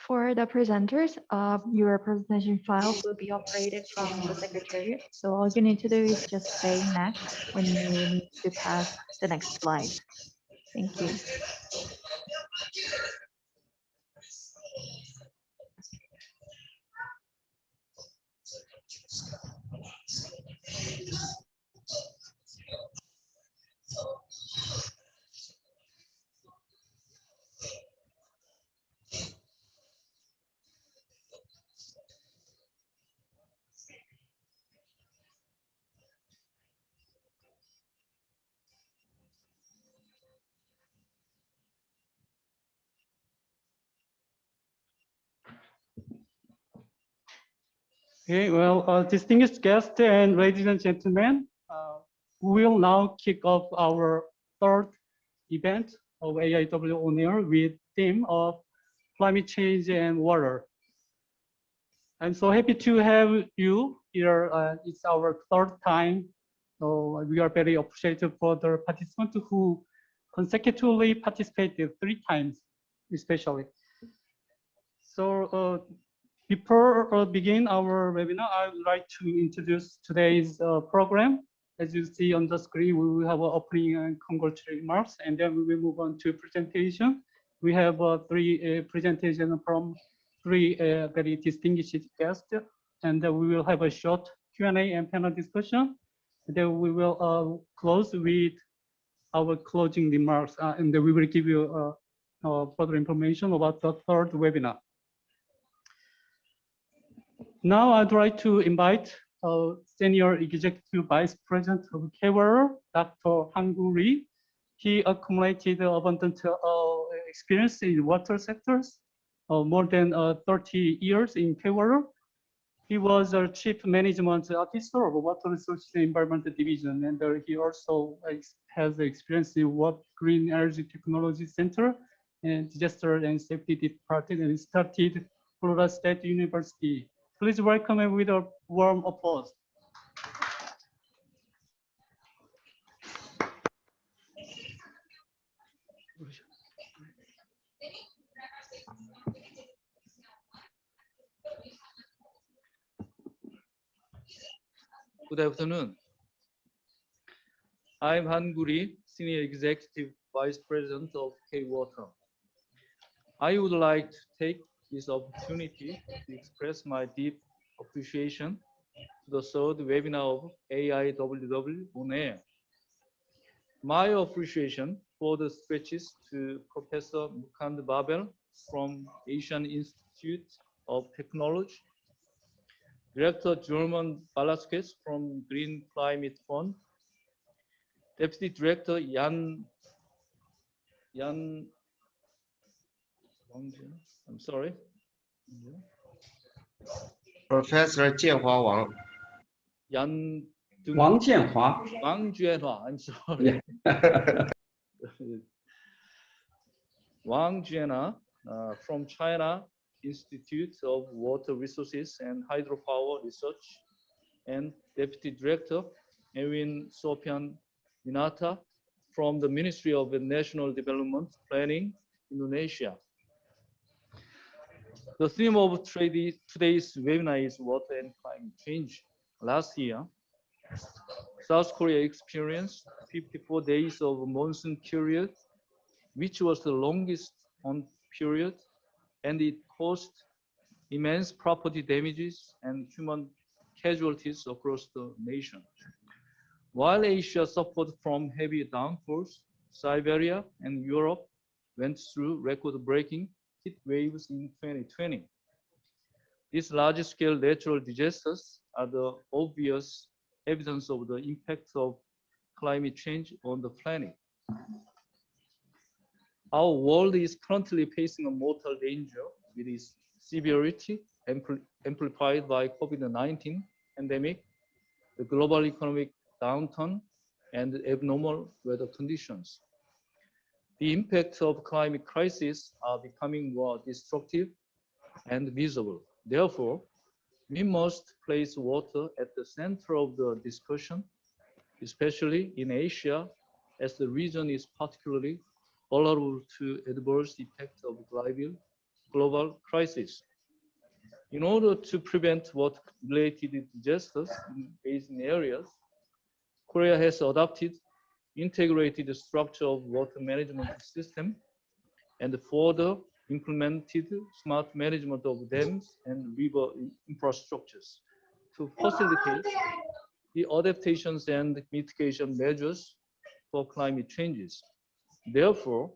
For the presenters, your presentation file will be operated from the secretariat. So all you need to do is just say next when you need to pass the next slide. Thank you. Okay, well, distinguished guests and ladies and gentlemen, we will now kick off our third event of AIW On Air with theme of climate change and water. I'm so happy to have you here. It's our third time. So we are very appreciative for the participants who consecutively participated 3 times, especially. So before begin our webinar, I would like to introduce today's program. As you see on the screen, we will have an opening and congratulatory remarks, and then we will move on to presentation. We have 3 presentations from 3 very distinguished guests, and we will have a short Q&A and panel discussion. And then we will close with our closing remarks, and then we will give you further information about the third webinar. Now I'd like to invite Senior Executive Vice President of KWR, Dr. Han-koo. He accumulated abundant experience in water sectors, more than 30 years in KWR. He was a Chief Management Officer of Water Resources and Environment Division, and he also has experience in Green Energy Technology Center and Disaster and Safety Department, and started Florida State University. Please welcome him with a warm applause. Good afternoon. I'm Han-koo, Senior Executive Vice President of K-Water. I would like to take this opportunity to express my deep appreciation to the third webinar of AIWW On Air. My appreciation further stretches to Professor Mukand Babel from Asian Institute of Technology, Director German Velasquez from Green Climate Fund, Deputy Director Wang, I'm sorry. Professor Jianhua Wang. Wang Jianhua. Wang Jianhua, I'm sorry. Wang Jianhua from China Institute of Water Resources and Hydropower Research, and Deputy Director Ewin Sofian Winata from the Ministry of National Development Planning, Indonesia. The theme of today's webinar is water and climate change. Last year, South Korea experienced 54 days of monsoon period, which was the longest on period, and it caused immense property damages and human casualties across the nation. While Asia suffered from heavy downpours, Siberia and Europe went through record-breaking heat waves in 2020. These large-scale natural disasters are the obvious evidence of the impacts of climate change on the planet. Our world is currently facing a mortal danger with its severity amplified by COVID-19 pandemic, the global economic downturn, and abnormal weather conditions. The impacts of climate crisis are becoming more destructive and visible. Therefore, we must place water at the center of the discussion, especially in Asia, as the region is particularly vulnerable to adverse effects of global crisis. In order to prevent water-related disasters in basin areas, Korea has adopted integrated structure of water management system and further implemented smart management of dams and river infrastructures to facilitate the adaptations and mitigation measures for climate changes. Therefore,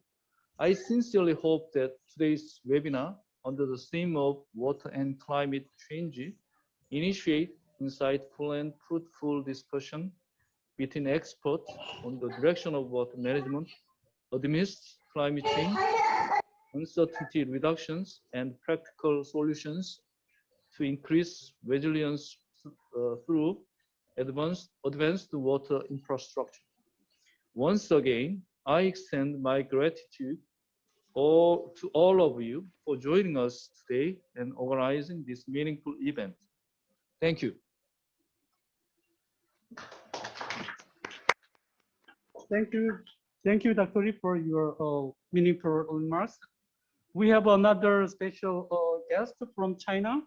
I sincerely hope that today's webinar under the theme of water and climate change initiate insightful and fruitful discussion between experts on the direction of water management amidst climate change, uncertainty reductions, and practical solutions to increase resilience through advanced water infrastructure. Once again, I extend my gratitude to all of you for joining us today and organizing this meaningful event. Thank you. Thank you, Dr. Lee, for your meaningful remarks. We have another special guest from China,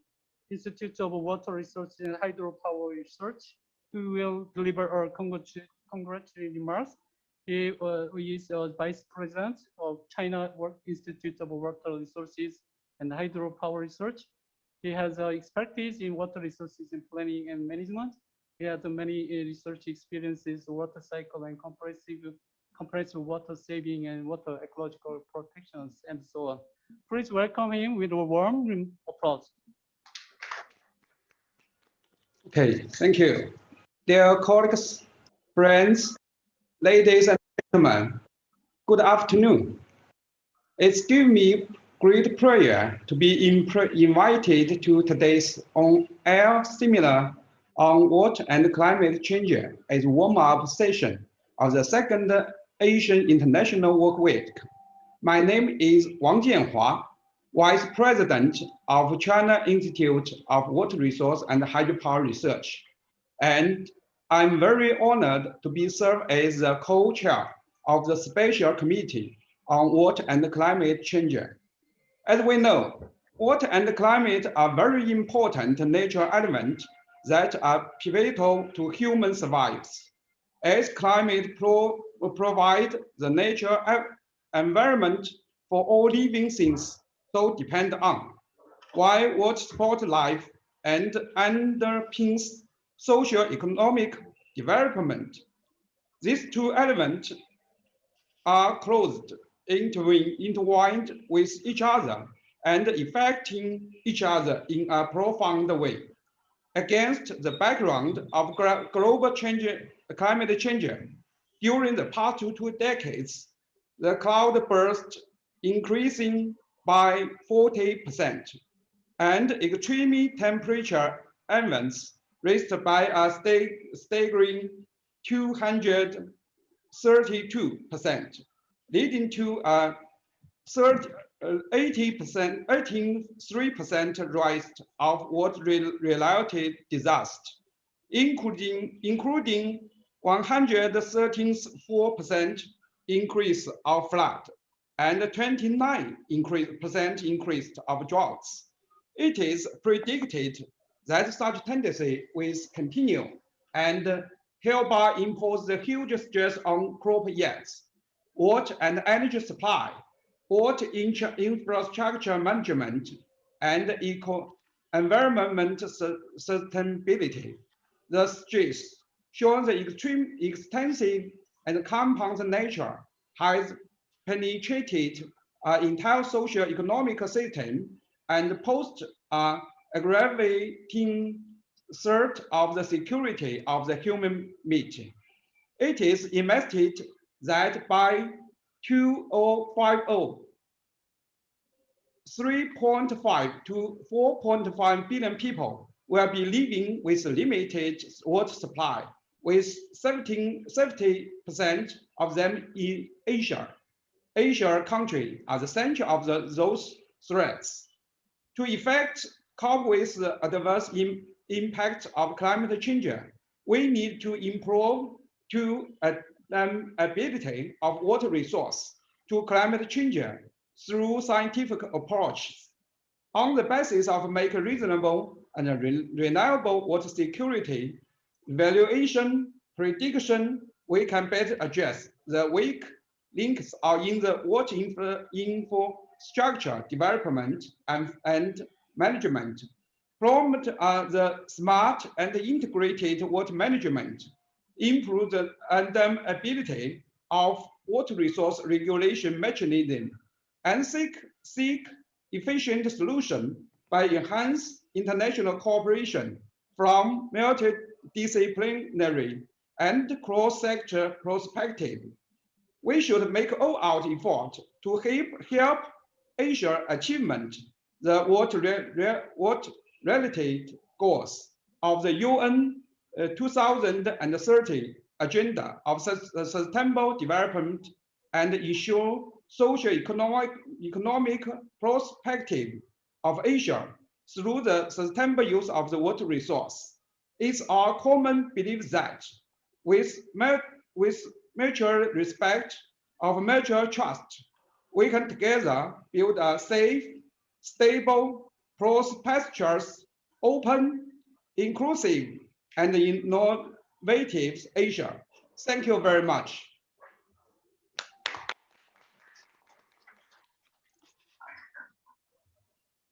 Institute of Water Research and Hydropower Research, who will deliver our congratulatory remarks. He is Vice President of China Institute of Water Resources and Hydropower Research. He has expertise in water resources and planning and management. He has many research experiences, water cycle and comprehensive water saving and water ecological protections, and so on. Please welcome him with a warm applause. Okay, thank you. Dear colleagues, friends, ladies and gentlemen, good afternoon. It's given me great pleasure to be invited to today's on-air seminar on water and climate change as warm-up session of the second Asian International Work Week. My name is Wang Jianhua, Vice President of China Institute of Water Resource and Hydropower Research. And I'm very honored to be served as the co-chair of the Special Committee on Water and Climate Change. As we know, water and climate are very important natural elements that are pivotal to human survival. As climate provides the natural environment for all living things so depend on, while water supports life and underpins socio-economic development. These two elements are closely intertwined with each other and affecting each other in a profound way. Against the background of global climate change, during the past two decades, the cloud burst increasing by 40%, and extreme temperature events raised by a staggering 232%, leading to a 83% rise of water-related disasters, including 134% increase of flood and 29% increase of droughts. It is predicted that such tendency will continue and hereby impose the huge stress on crop yields, water and energy supply, water infrastructure management, and environment sustainability. The stress, showing the extreme extensive and compound nature, has penetrated our entire socio-economic system and posed an aggravating threat of the security of the human being. It is estimated that by 2050, 3.5 to 4.5 billion people will be living with limited water supply, with 70% of them in Asia. Asia countries are the center of those threats. To effect cope with the adverse impact of climate change, we need to improve the ability of water resource to climate change through scientific approaches. On the basis of make reasonable and reliable water security, evaluation, prediction, we can better address the weak links are in the water infrastructure development and management, promote the smart and integrated water management, improve the ability of water resource regulation mechanism, and seek efficient solution by enhanced international cooperation from multidisciplinary and cross-sector perspective. We should make all out effort to help Asia achievement the water-related goals of the UN 2030 Agenda of Sustainable Development and ensure socio-economic perspective of Asia through the sustainable use of the water resource. It's our common belief that with mutual respect of mutual trust, we can together build a safe, stable, prosperous, open, inclusive, and innovative Asia. Thank you very much.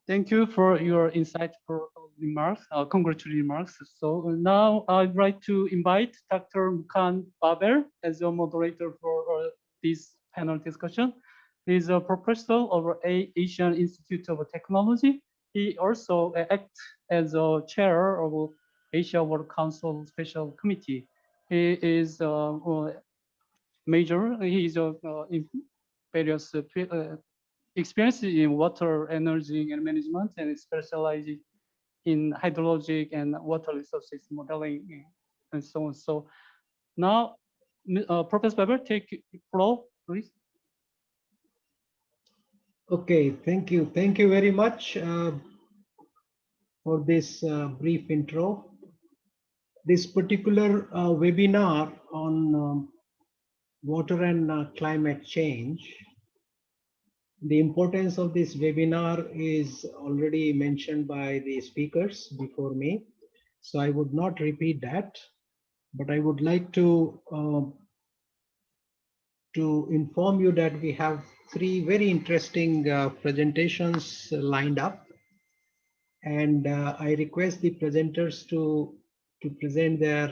Thank you for your insightful remarks, congratulatory remarks. So now I'd like to invite Dr. Mukand Babel as a moderator for this panel discussion. He's a professor of Asian Institute of Technology. He also acts as a chair of Asia World Council Special Committee. He is major. He is in various experience in water, energy, and management, and specializing in hydrologic and water resources modeling, and so on. So now, Professor Babel, take the floor, please. Okay, thank you. Thank you very much for this brief intro. This particular webinar on water and climate change, the importance of this webinar is already mentioned by the speakers before me, so I would not repeat that, but I would like to inform you that we have three very interesting presentations lined up, and I request the presenters to present their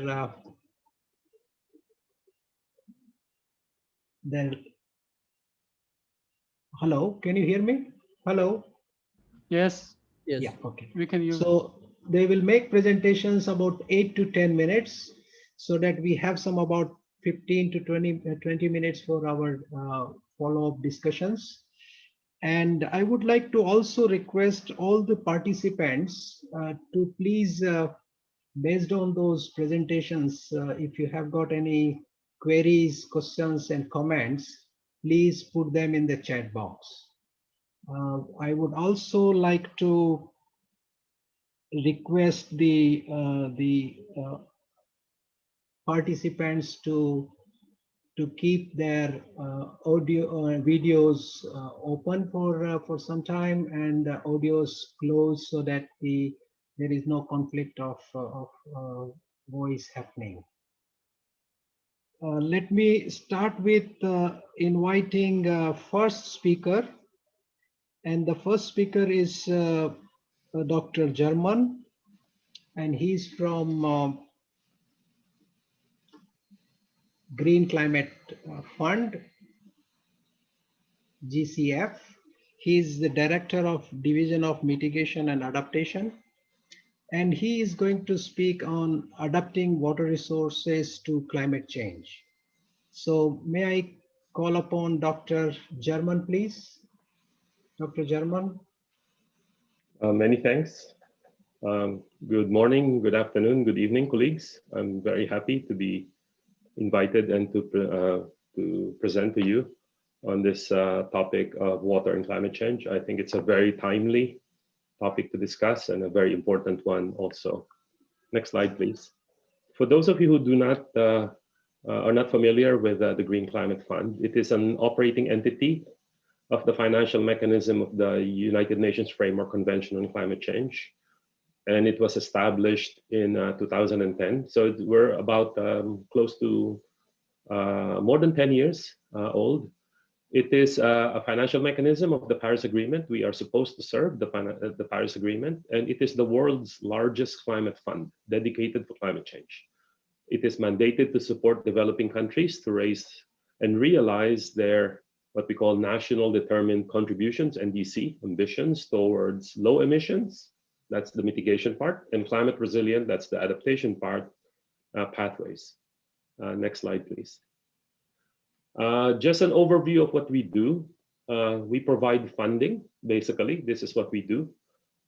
hello, can you hear me? Hello? Yes. Yes. Yeah, okay. We can use. So they will make presentations about 8 to 10 minutes so that we have some about 15 to 20 minutes for our follow-up discussions. And I would like to also request all the participants to please, based on those presentations, if you have got any queries, questions, and comments, please put them in the chat box. I would also like to request the participants to keep their audio videos open for some time and audios closed so that there is no conflict of voice happening. Let me start with inviting first speaker, and the first speaker is Dr. German, and he's from Green Climate Fund, GCF. He's the Director of Division of Mitigation and Adaptation, and he is going to speak on adapting water resources to climate change. So may I call upon Dr. German, please? Dr. German. Many thanks. Good morning, good afternoon, good evening, colleagues. I'm very happy to be invited and to present to you on this topic of water and climate change. I think it's a very timely topic to discuss and a very important one also. Next slide, please. For those of you who do not are not familiar with the Green Climate Fund, it is an operating entity of the financial mechanism of the United Nations Framework Convention on Climate Change. And it was established in 2010. So we're about close to more than 10 years old. It is a financial mechanism of the Paris Agreement. We are supposed to serve the Paris Agreement, and it is the world's largest climate fund dedicated to climate change. It is mandated to support developing countries to raise and realize their what we call national determined contributions, NDC, ambitions towards low emissions, that's the mitigation part, and climate resilient, that's the adaptation part, pathways. Next slide, please. Just an overview of what we do. We provide funding, basically. This is what we do.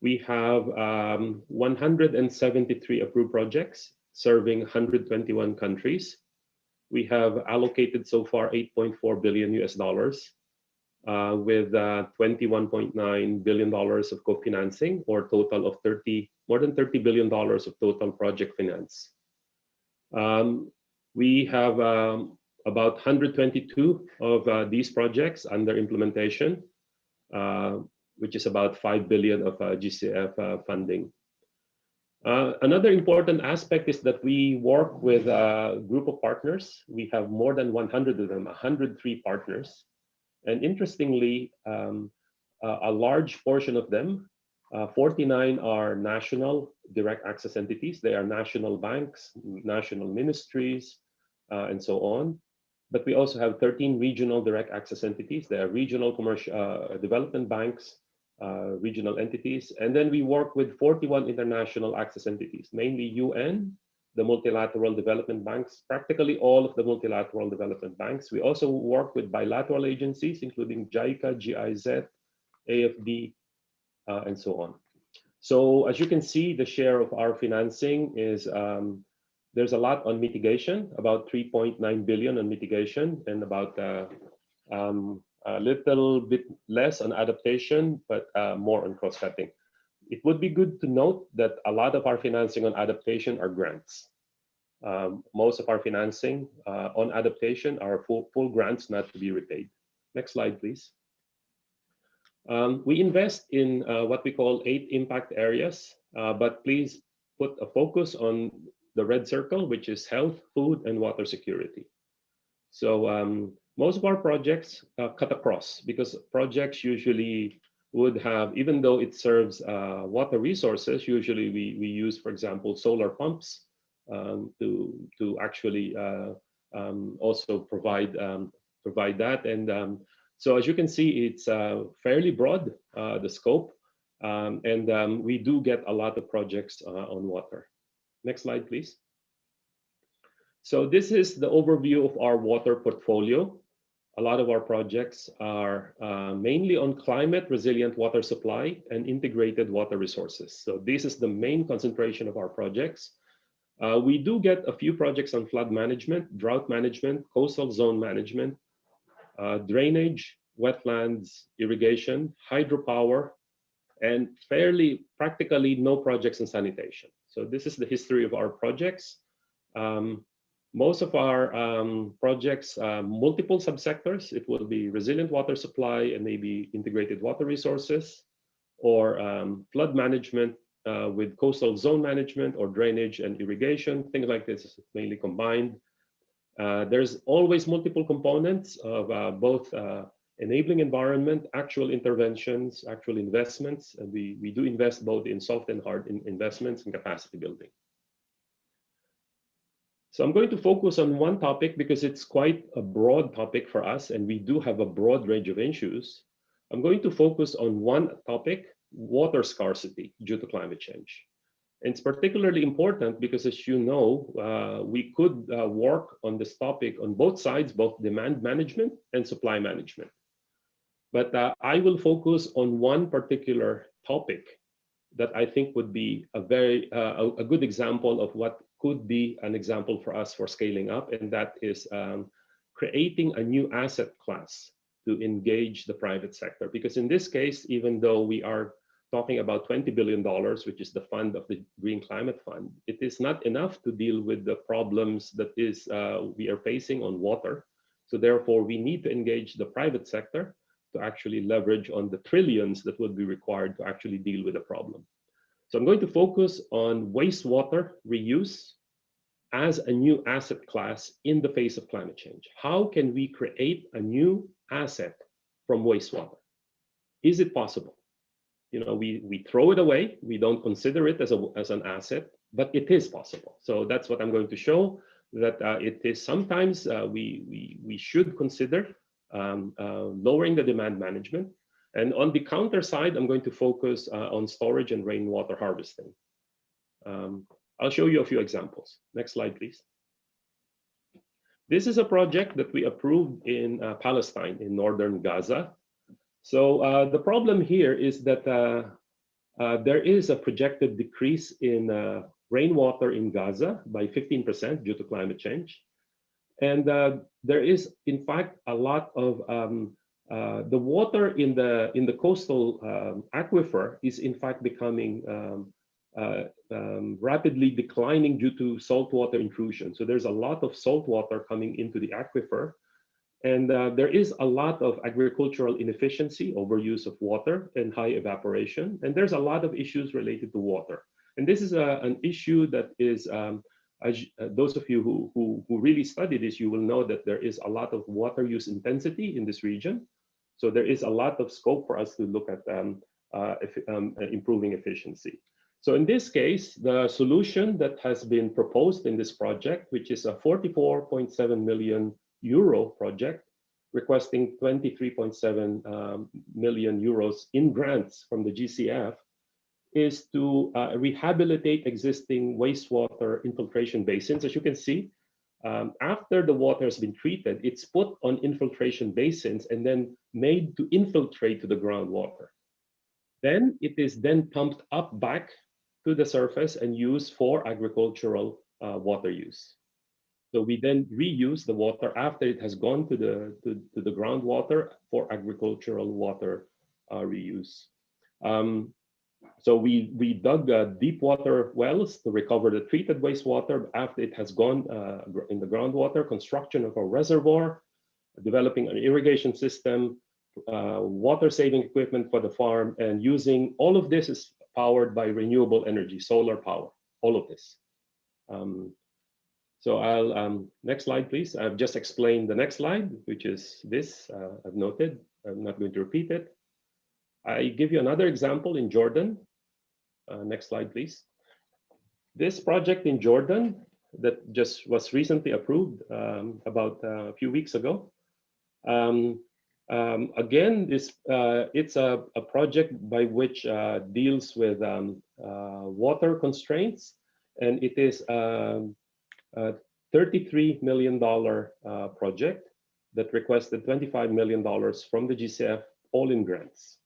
We have 173 approved projects serving 121 countries. We have allocated so far $8.4 billion US, with $21.9 billion of co-financing, or total of more than $30 billion of total project finance. We have about 122 of these projects under implementation, which is about 5 billion of GCF funding. Another important aspect is that we work with a group of partners. We have more than 100 of them, 103 partners. And interestingly, a large portion of them, 49 are national direct access entities. They are national banks, national ministries, and so on. But we also have 13 regional direct access entities. They are regional commercial development banks, regional entities. And then we work with 41 international access entities, mainly UN, the multilateral development banks, practically all of the multilateral development banks. We also work with bilateral agencies, including JICA, GIZ, AFD, and so on. So as you can see, the share of our financing is, there's a lot on mitigation, about 3.9 billion on mitigation, and about a little bit less on adaptation, but more on cross-cutting. It would be good to note that a lot of our financing on adaptation are grants. Most of our financing on adaptation are full grants, not to be repaid. Next slide, please. We invest in what we call 8 impact areas, but please put a focus on the red circle, which is health, food, and water security. So most of our projects cut across, because projects usually would have, even though it serves water resources, usually we use, for example, solar pumps to actually also provide that. And so as you can see, it's fairly broad, the scope, and we do get a lot of projects on water. Next slide, please. So this is the overview of our water portfolio. A lot of our projects are mainly on climate resilient water supply and integrated water resources. So this is the main concentration of our projects. We do get a few projects on flood management, drought management, coastal zone management, drainage, wetlands, irrigation, hydropower, and fairly practically no projects in sanitation. So this is the history of our projects. Most of our projects, multiple subsectors. It will be resilient water supply and maybe integrated water resources, or flood management with coastal zone management, or drainage and irrigation. Things like this is mainly combined. There's always multiple components of both enabling environment, actual interventions, actual investments, and we do invest both in soft and hard investments and capacity building. So I'm going to focus on one topic because it's quite a broad topic for us, and we do have a broad range of issues. I'm going to focus on one topic, water scarcity due to climate change. And it's particularly important because, as you know, we could work on this topic on both sides, both demand management and supply management. But I will focus on one particular topic that I think would be a very a good example of what could be an example for us for scaling up, and that is creating a new asset class to engage the private sector. Because in this case, even though we are talking about $20 billion, which is the fund of the Green Climate Fund, it is not enough to deal with the problems that we are facing on water. So therefore, we need to engage the private sector to actually leverage on the trillions that would be required to actually deal with the problem. So I'm going to focus on wastewater reuse as a new asset class in the face of climate change. How can we create a new asset from wastewater? Is it possible? You know, we throw it away, we don't consider it as an asset, but it is possible. So that's what I'm going to show, that it is sometimes we should consider lowering the demand management. And on the counter side, I'm going to focus on storage and rainwater harvesting. I'll show you a few examples. Next slide, please. This is a project that we approved in Palestine, in northern Gaza. So the problem here is that there is a projected decrease in rainwater in Gaza by 15% due to climate change. And there is, in fact, a lot of the water in the coastal aquifer is in fact becoming rapidly declining due to saltwater intrusion. So there's a lot of salt water coming into the aquifer. And there is a lot of agricultural inefficiency, overuse of water, and high evaporation. And there's a lot of issues related to water. And this is an issue that is, those of you who really study this, you will know that there is a lot of water use intensity in this region. So there is a lot of scope for us to look at improving efficiency. So in this case, the solution that has been proposed in this project, which is a 44.7 million euro project, requesting 23.7 million euros in grants from the GCF, is to rehabilitate existing wastewater infiltration basins. As you can see, after the water has been treated, it's put on infiltration basins and then made to infiltrate to the groundwater. Then it is then pumped up back to the surface and used for agricultural water use. So we then reuse the water after it has gone to the groundwater for agricultural water reuse. So we dug deep water wells to recover the treated wastewater after it has gone in the groundwater, construction of a reservoir, developing an irrigation system, water saving equipment for the farm, and using all of this is powered by renewable energy, solar power, all of this. So I'll, next slide, please. I've just explained the next slide, which is this, I've noted. I'm not going to repeat it. I give you another example in Jordan. Next slide, please. This project in Jordan that just was recently approved about a few weeks ago. Again, it's a project by which deals with water constraints, and it is $33 million project that requested $25 million from the GCF, all in grants.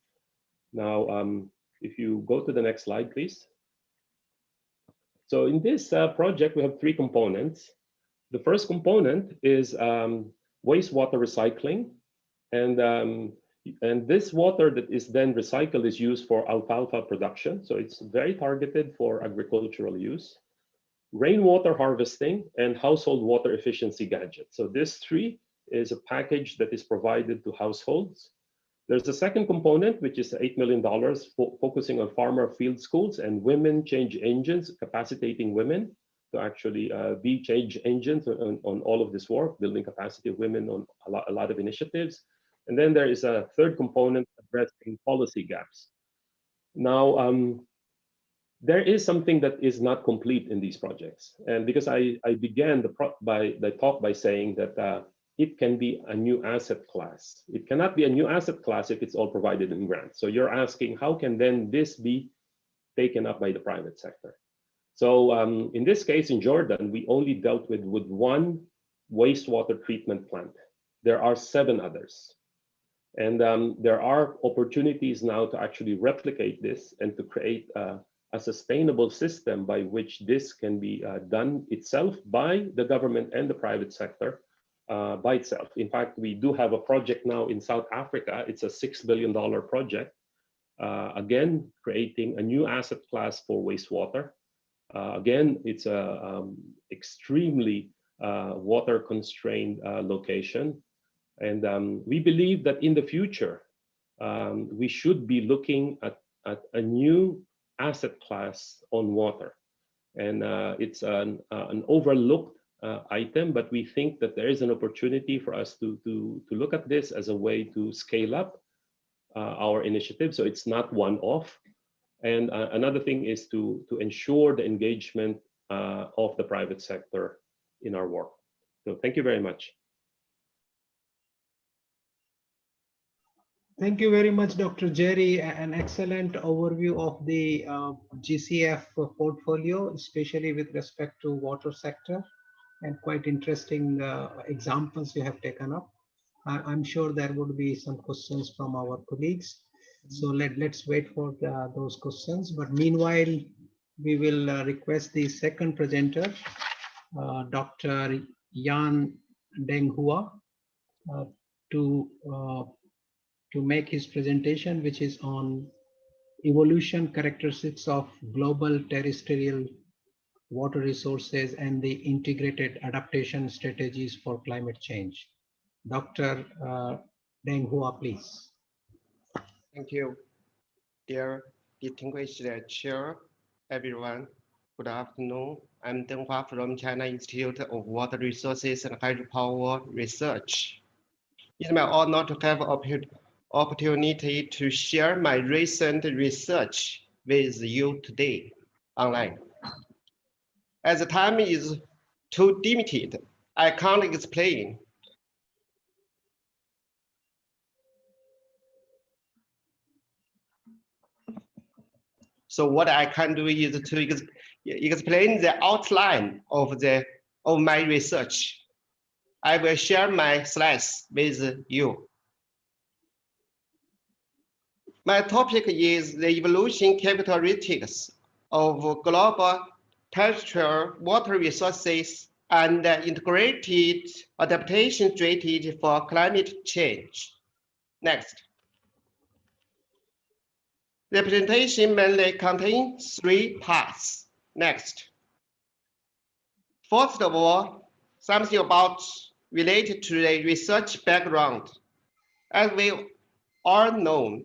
Now, if you go to the next slide, please. So in this project, we have three components. The first component is wastewater recycling. And this water that is then recycled is used for alfalfa production. So it's very targeted for agricultural use. Rainwater harvesting and household water efficiency gadgets. So this three is a package that is provided to households. There's a second component, which is $8 million, focusing on farmer field schools and women change engines, capacitating women to actually be change engines on all of this work, building capacity of women on a lot of initiatives. And then there is a third component addressing policy gaps. Now, there is something that is not complete in these projects. And because I began the talk by saying that it can be a new asset class. It cannot be a new asset class if it's all provided in grants. So you're asking, how can then this be taken up by the private sector? So in this case, in Jordan, we only dealt with one wastewater treatment plant. There are 7 others. And there are opportunities now to actually replicate this and to create a sustainable system by which this can be done itself by the government and the private sector by itself. In fact, we do have a project now in South Africa. It's a $6 billion project again, creating a new asset class for wastewater. Again, it's a extremely water-constrained location. And we believe that in the future, we should be looking at a new asset class on water. And it's an overlooked item, but we think that there is an opportunity for us to look at this as a way to scale up our initiative. So it's not one-off. And another thing is to ensure the engagement of the private sector in our work. So thank you very much. Thank you very much, Dr. Jerry. An excellent overview of the GCF portfolio, especially with respect to water sector, and quite interesting examples you have taken up. I'm sure there would be some questions from our colleagues. So let's wait for those questions. But meanwhile, we will request the second presenter, Dr. Denghua, to make his presentation, which is on evolution characteristics of global terrestrial water resources and the integrated adaptation strategies for climate change. Dr. Denghua, please. Thank you. Dear distinguished chair, everyone, good afternoon. I'm Denghua from China Institute of Water Resources and Hydropower Research. It's my honor to have opportunity to share my recent research with you today online. As the time is too limited, I can't explain. So what I can do is to explain the outline of my research. I will share my slides with you. My topic is the evolution characteristics of global terrestrial water resources and integrated adaptation strategy for climate change. Next. The presentation mainly contains 3 parts. Next. First of all, something about related to the research background. As we all know,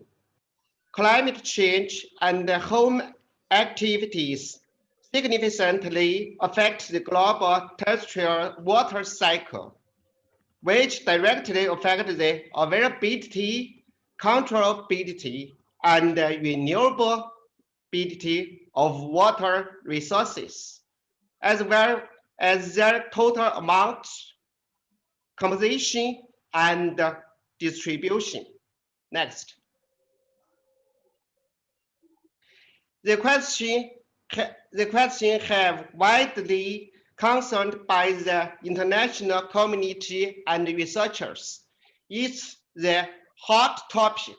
climate change and home activities significantly affect the global terrestrial water cycle, which directly affect the availability, controllability, and renewability of water resources, as well as their total amount, composition, and distribution. Next. The question have widely concerned by the international community and researchers. It's the hot topic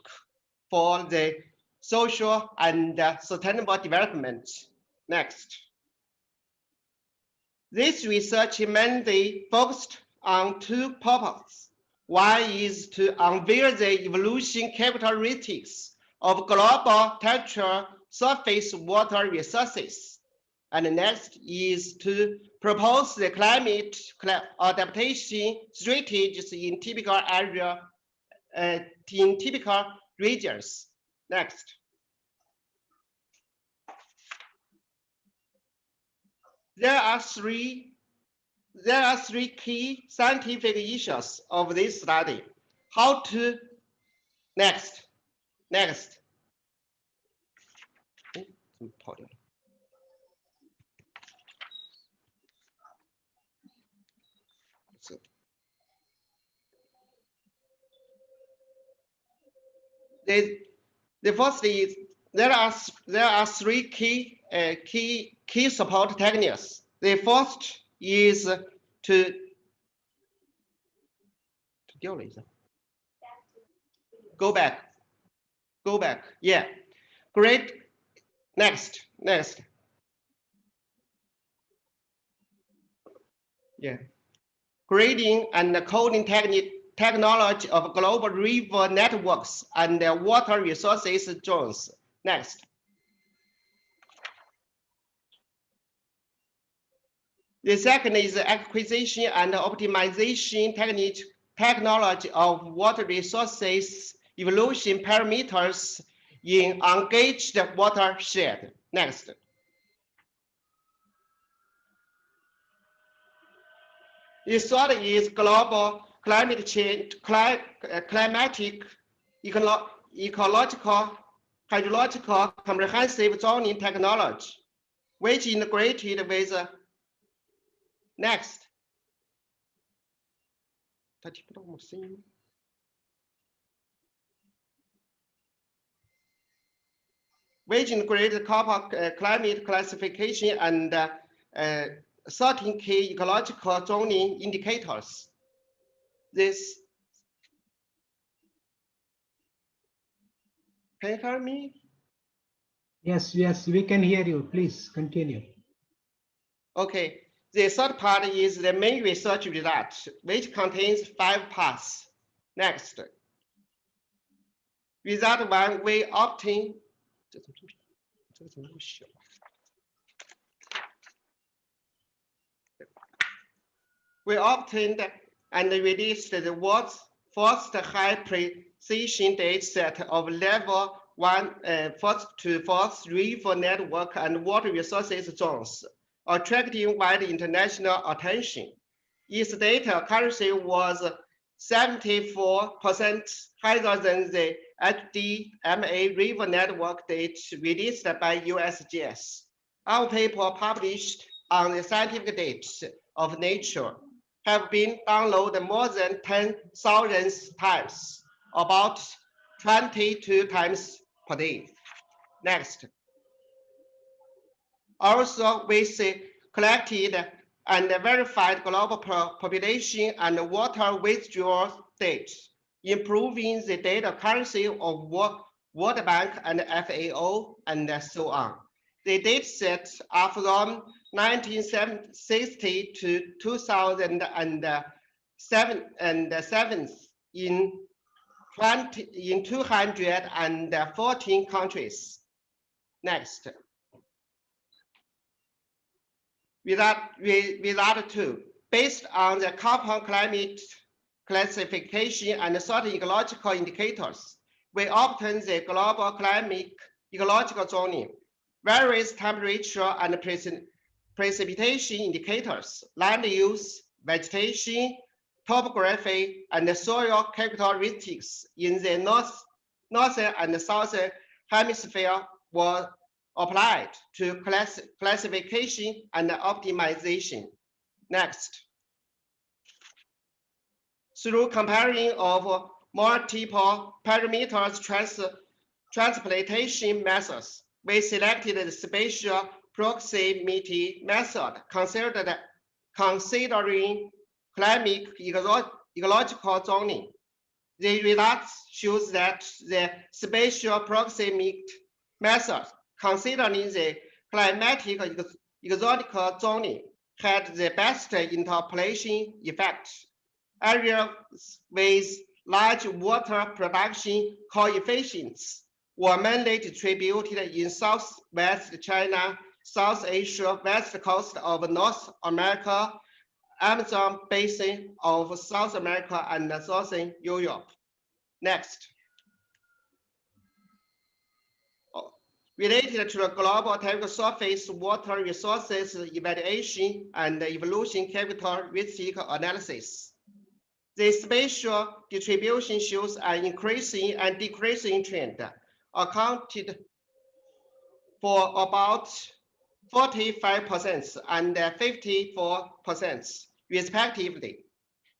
for the social and sustainable development. Next. This research mainly focused on 2 purposes. One is to unveil the evolution characteristics of global terrestrial surface water resources. And the next is to propose the climate adaptation strategies in typical area, in typical regions. Next. There are three key scientific issues of this study. How to, next. The first is there are 3 key support techniques. The first is to go back. Yeah. Great. Next. Yeah. Grading and coding technique technology of global river networks and water resources zones. Next. The second is the acquisition and optimization technology of water resources evolution parameters in engaged watershed. Next. The third is global climate change, climatic, ecological, hydrological comprehensive zoning technology, which integrated with next. Which integrated climate classification and 13 key ecological zoning indicators. This, can you hear me? Yes, yes, we can hear you. Please continue. Okay, the third part is the main research result, which contains 5 parts. Next. Result 1, we obtain and released the world's first high precision data set of level 1, first to fourth river network and water resources zones, attracting wide international attention. Its data accuracy was 74% higher than the HDMA river network data released by USGS. Our paper published on the scientific data of Nature have been downloaded more than 10,000 times, about 22 times per day. Next. Also, we collected and verified global population and water withdrawal data, improving the data accuracy of World Bank and FAO and so on. The data sets are from 1960 to 2007 in 214 countries. Next. Result 2, based on the carbon climate classification and certain ecological indicators, we obtain the global climate ecological zoning, various temperature and precipitation indicators, land use, vegetation, topography, and soil characteristics in the northern and southern hemisphere were applied to classification and optimization. Next. Through comparing of multiple parameters transplantation methods, we selected the spatial proximity method considering climate ecological zoning. The results shows that the spatial proximity method considering the climatic ecological zoning had the best interpolation effect. Areas with large water production coefficients were mainly distributed in Southwest China, South Asia, West Coast of North America, Amazon Basin of South America, and Southern Europe. Next. Related to the global technical surface water resources evaluation and evolution characteristic analysis. The spatial distribution shows an increasing and decreasing trend, accounted for about 45% and 54% respectively.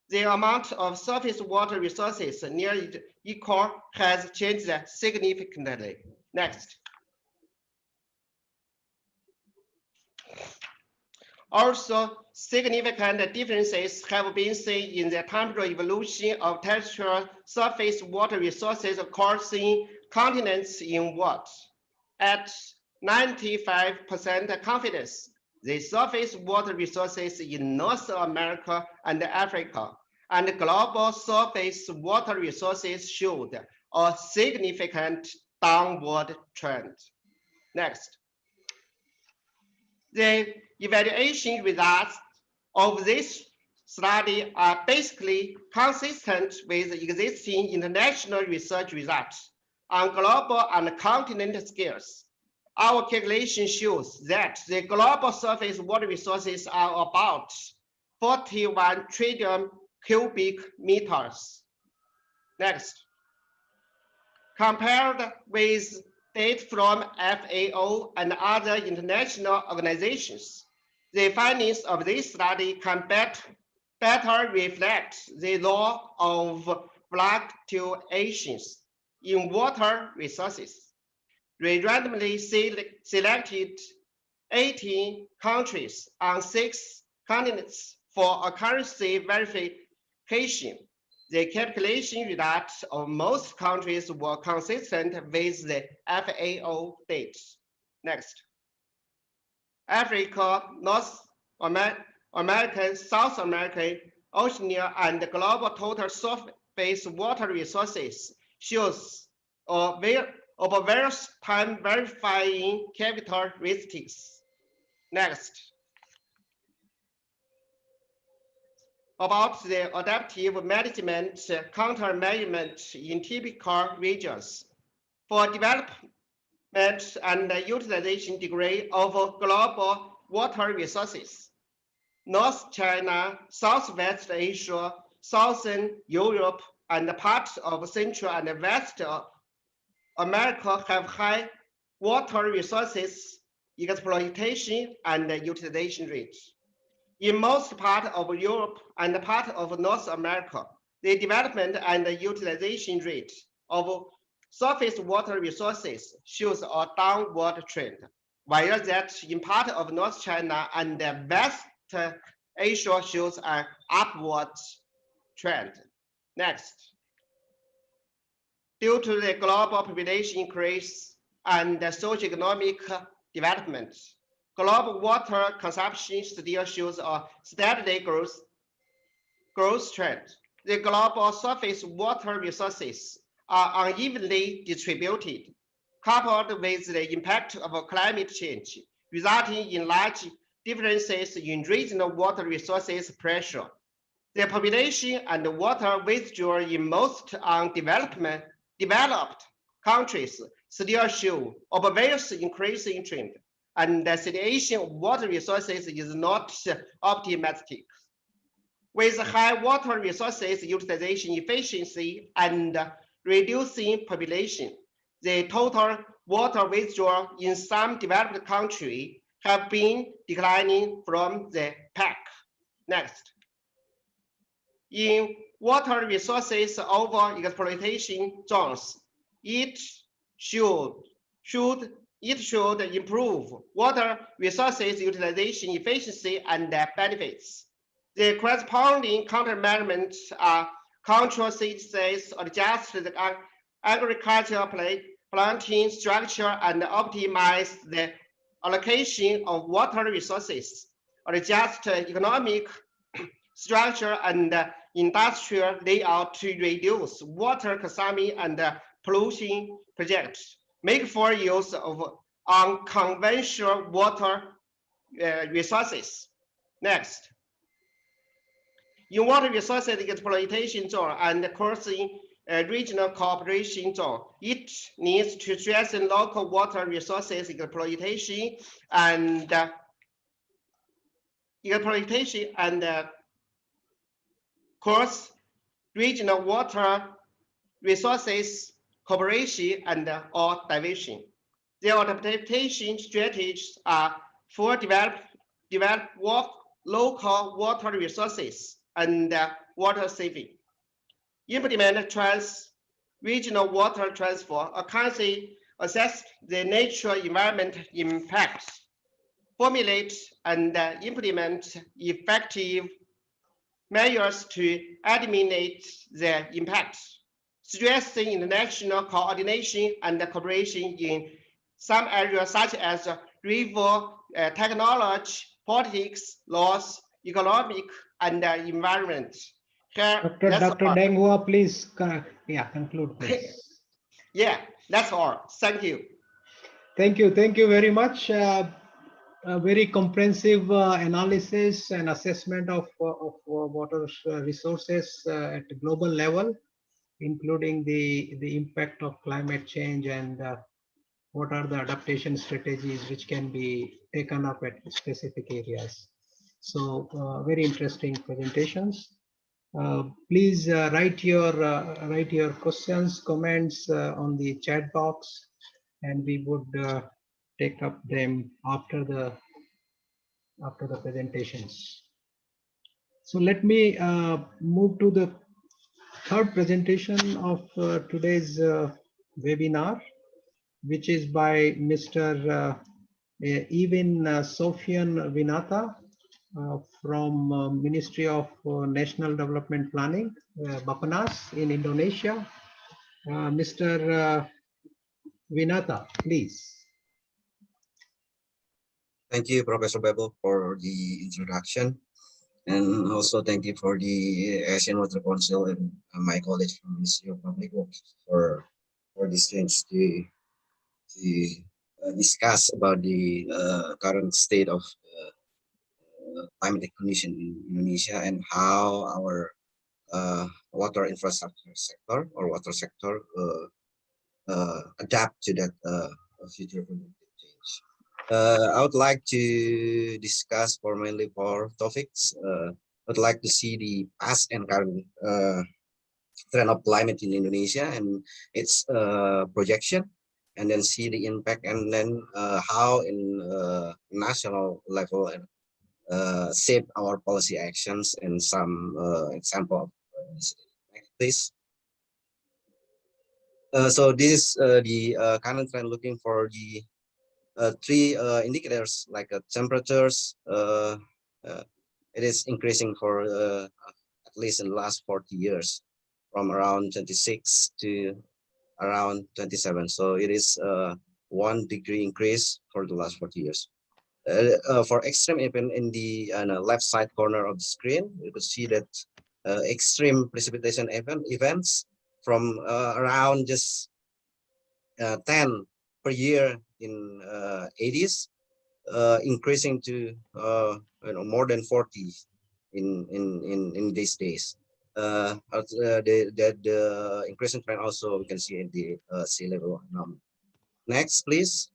The amount of surface water resources near the equal has changed significantly. Next. Also, significant differences have been seen in the temporal evolution of terrestrial surface water resources crossing continents in what? At 95% confidence, the surface water resources in North America and Africa and global surface water resources showed a significant downward trend. Next. The evaluation results of this study are basically consistent with existing international research results on global and continental scales. Our calculation shows that the global surface water resources are about 41 trillion cubic meters. Next. Compared with data from FAO and other international organizations, the findings of this study can better reflect the law of fluctuations in water resources. We randomly selected 18 countries on 6 continents for accuracy verification. The calculation results of most countries were consistent with the FAO data. Next. Africa, North America, South America, Oceania, and the global total surface water resources shows over various time verifying characteristics. Next. About the adaptive management countermeasures in typical regions. For development and utilization degree of global water resources, North China, Southwest Asia, Southern Europe, and parts of Central and West America have high water resources exploitation and utilization rates. In most parts of Europe and part of North America, the development and utilization rate of surface water resources shows a downward trend, while that in part of North China and West Asia shows an upward trend. Next. Due to the global population increase and socioeconomic development, global water consumption still shows a steady growth trend. The global surface water resources are unevenly distributed, coupled with the impact of climate change, resulting in large differences in regional water resources pressure. The population and water withdrawal in most developed countries still show obvious increasing trend, and the situation of water resources is not optimistic. With high water resources utilization efficiency and reducing population, the total water withdrawal in some developed countries have been declining from the peak. Next. In water resources over exploitation zones, it should improve water resources utilization efficiency and benefits. The corresponding countermeasures are control cities, adjust the agricultural planting structure and optimize the allocation of water resources, adjust economic structure and industrial layout to reduce water consumption and pollution projects, make full use of unconventional water resources. Next. In water resources exploitation zone and crossing regional cooperation zone, it needs to strengthen local water resources exploitation and cross regional water resources cooperation and or division. Their adaptation strategies are for develop local water resources and water saving. Implement regional water transfer, accurately assess the natural environment impacts, formulate and implement effective measures to eliminate the impacts, stressing international coordination and cooperation in some areas such as river technology, politics, laws, economic, and environment, Dr. Denghua, please, conclude, please. Yeah, that's all. Thank you. Thank you very much. A very comprehensive analysis and assessment of water resources at global level, including the impact of climate change and what are the adaptation strategies which can be taken up at specific areas. So very interesting presentations. Please write your questions, comments on the chat box, and we would take up them after the presentations. So let me move to the third presentation of today's webinar, which is by Mr. Ewin Sofian Winata from Ministry of National Development Planning, Bapanas in Indonesia. Mr. Winata, please. Thank you, Professor Babel, for the introduction. And also thank you for the Asian Water Council and my colleagues from Ministry of Public Works for this chance to discuss about the current state of climatic condition in Indonesia and how our water infrastructure sector or water sector adapt to that future climate change. I would like to discuss mainly four topics. I'd like to see the past and current trend of climate in Indonesia and its projection, and then see the impact, and then how in national level and shape our policy actions and some example of this. So this is the current trend, looking for the three indicators like temperatures. It is increasing for at least in the last 40 years, from around 26 to around 27. So it is 1 degree increase for the last 40 years. For extreme event in the left side corner of the screen, you could see that extreme precipitation events from around just 10 per year in 80s, increasing to more than 40 in these days. The increasing trend also we can see in the sea level. Next, please.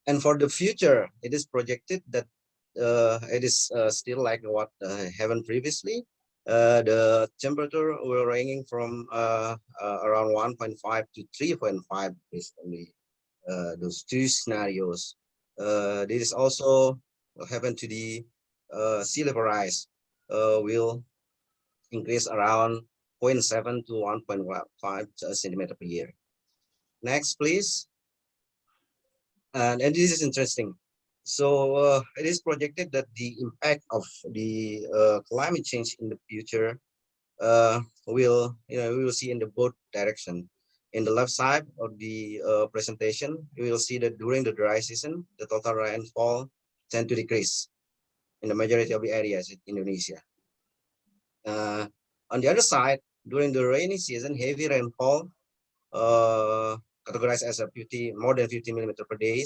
And for the future, it is projected that it is still like what happened previously. The temperature will ranging from around 1.5 to 3.5 based on those two scenarios. This is also happen to the sea level rise will increase around 0.7 to 1.5 centimeter per year. Next, please. And this is interesting. So it is projected that the impact of the climate change in the future we will see in the both direction. In the left side of the presentation, you will see that during the dry season, the total rainfall tend to decrease in the majority of the areas in Indonesia. On the other side, during the rainy season, heavy rainfall categorized as more than 50 millimeter per day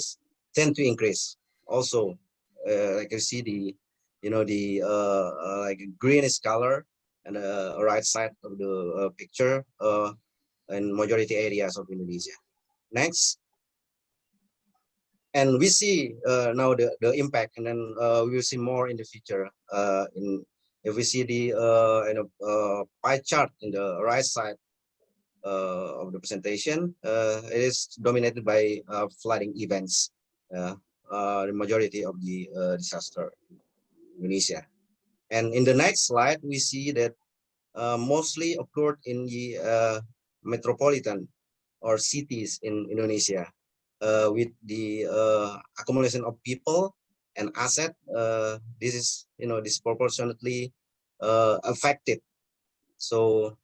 tend to increase. Also, like you see the like greenish color and the right side of the picture in majority areas of Indonesia. Next. And we see now the impact, and then we will see more in the future. If we see the pie chart in the right side of the presentation, it is dominated by flooding events. The majority of the disaster in Indonesia. And in the next slide, we see that mostly occurred in the metropolitan or cities in Indonesia, with the accumulation of people and asset. This is disproportionately affected. So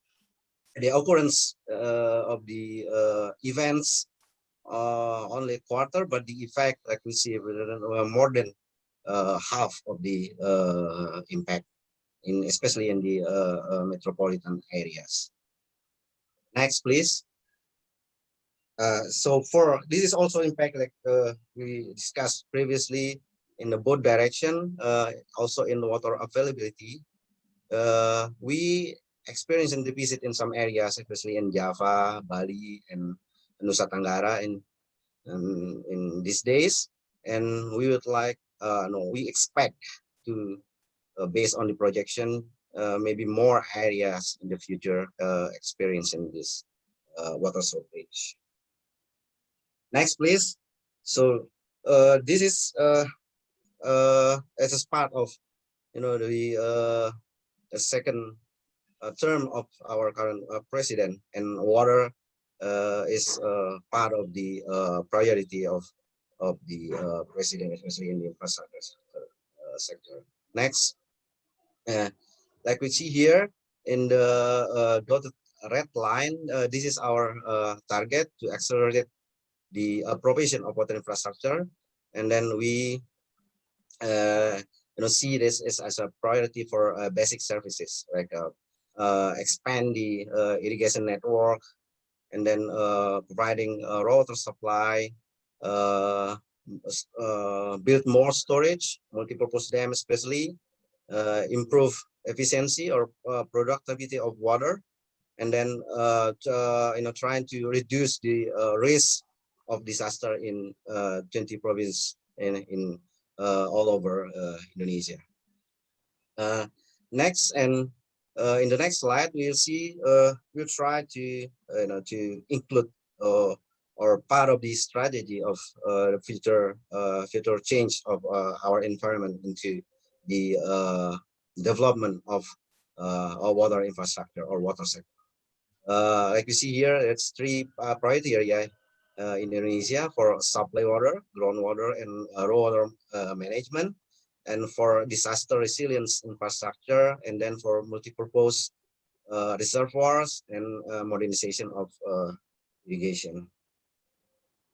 the occurrence of the events only a quarter, but the effect, like we see, more than half of the impact. especially in the metropolitan areas. Next, please. So for this is also impact like we discussed previously in the both direction, also in the water availability. We experience in deficit in some areas, especially in Java, Bali, and Nusa Tenggara in these days. And we would like, we expect to, based on the projection, maybe more areas in the future experiencing this water shortage. Next, please. So this is as a part of the second term of our current president, and water is part of the priority of the president, especially in the infrastructure sector. Next, like we see here in the dotted red line, this is our target to accelerate the provision of water infrastructure, and then we see this as a priority for basic services, like expand the irrigation network, and then providing raw water supply, build more storage, multi-purpose dam especially, improve efficiency or productivity of water, and then trying to reduce the risk of disaster in 20 provinces in all over Indonesia. Next, and in the next slide, we'll see we'll try to include or part of the strategy of the future change of our environment into the development of water infrastructure or water sector. Like you see here, it's three priority area in Indonesia for supply water, groundwater, and raw water management, and for disaster resilience infrastructure, and then for multi-purpose reservoirs and modernization of irrigation.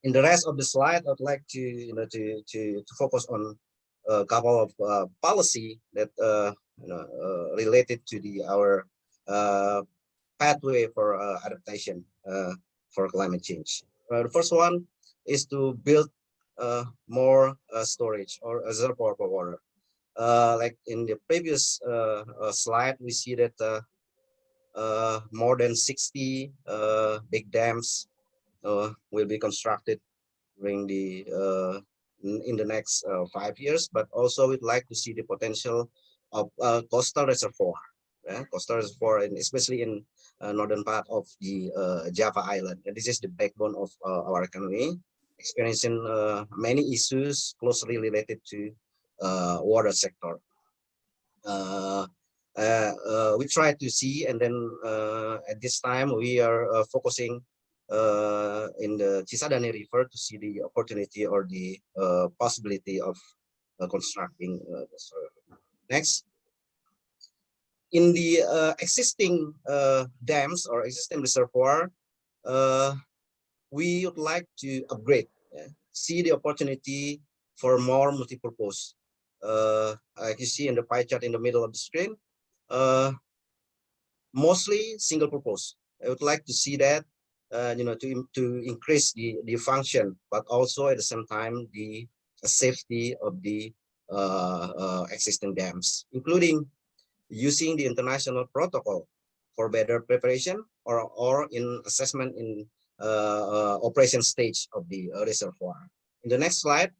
In the rest of the slide, I'd like to focus on a couple of policy that related to our pathway for adaptation for climate change. The first one is to build more storage or reservoir for water. Like in the previous slide, we see that more than 60 big dams will be constructed during in the next 5 years, but also we'd like to see the potential of coastal reservoir, coastal reservoir, and especially in northern part of the Java Island. And this is the backbone of our economy, experiencing many issues closely related to water sector. We try to see, and then at this time we are focusing in the Cisadane River to see the opportunity or the possibility of constructing this. Next, in the existing dams or existing reservoir, we would like to upgrade, see the opportunity for more multi-purpose. Like you see in the pie chart in the middle of the screen, mostly single purpose. I would like to see that to increase the function, but also at the same time the safety of the existing dams, including using the international protocol for better preparation or in assessment in operation stage of the reservoir. In the next slide,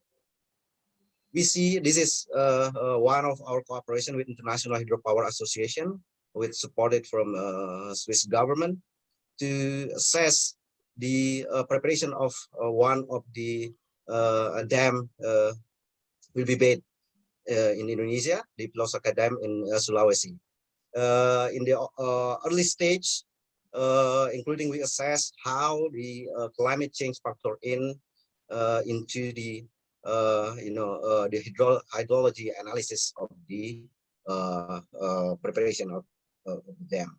we see this is one of our cooperation with International Hydropower Association, with supported from Swiss government, to assess the preparation of one of the dam will be made in Indonesia, the Pelosaka Dam in Sulawesi. In the early stage, including we assess how the climate change factor into the hydrology analysis of the preparation of the dam.